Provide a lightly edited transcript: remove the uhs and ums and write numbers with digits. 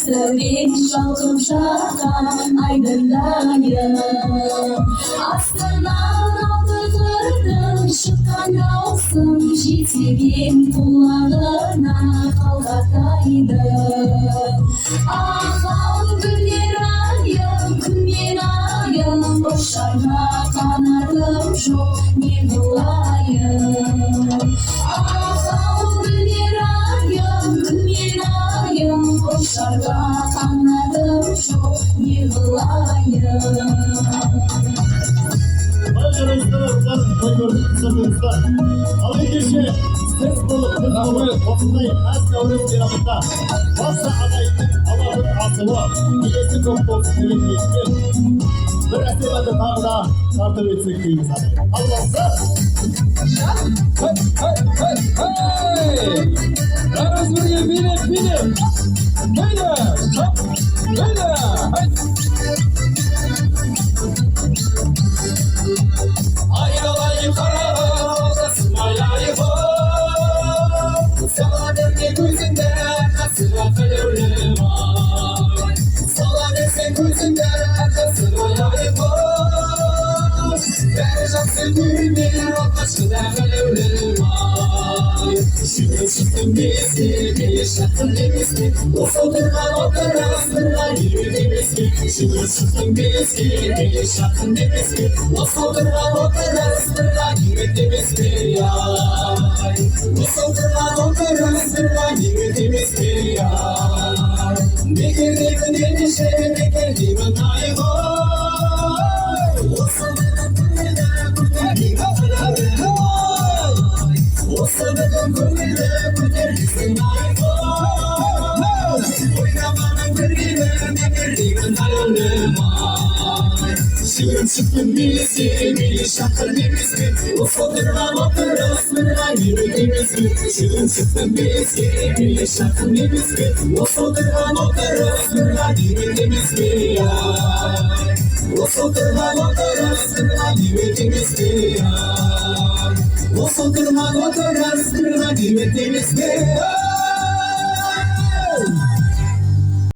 Serin şalkım şarkan aydınlayım. Aslından aldıklarım şıkkan kalsın. Şitilin kulağına kaldataydı. Ağlam güller ayım, kümyen ayım. Boşarma kanadım çok ne bulayım. Ağlam güller ayım, kümyen ayım. Boşarma kanadım çok ne bulayım. Ses bulup kız bulup Osundayım her savrım bir hafta. Varsa adayının Allah'ın asılı. Bilesi çok olsun evin geçti. Bırakın adı tağda tartı verecek değil zaten. Allah'ım. Hey, hey, hey, hey! Yalnız buraya benim. Böyle, hop, böyle, hey! Aynalayım kararasın, aylayım hop. Sana dönme gözünde, nasıl affederim ay. Sana dönme gözünde, nasıl aylayım hop. Vereceksin gülmeyi, aşkı derlerim ay. Şimdi çıktım bizi, bir yaşattın denizi. Ufudurdan o karasından yürüdüğümüzü. Şimdi çıktım bizi, bir yaşattın denizi. Ufudurdan o karasından yürüdüğümüzü ay. Ufudurdan o karasından yürüdüğümüzü ay. Ne girdiğimin endişe, ne girdiğimin ayıp ay. Ufudurdan o sabahın gönlüne gülersin ayıp ay. Oynamanın gönlüne ne girdiğimin ayıp ay. Şimdi çıktım birisi, bir şarkı birisi. Ufudurdan o karasından yürüdüğümüzü. Şimdi çıktım birisi, bir şarkı birisi. Ufudurdan o karasından yürüdüğümüzü ay. Ufudurdan o karasından yürüdüğümüzü ay. Ufudurdan o karasından yürüdüğümüzü ay.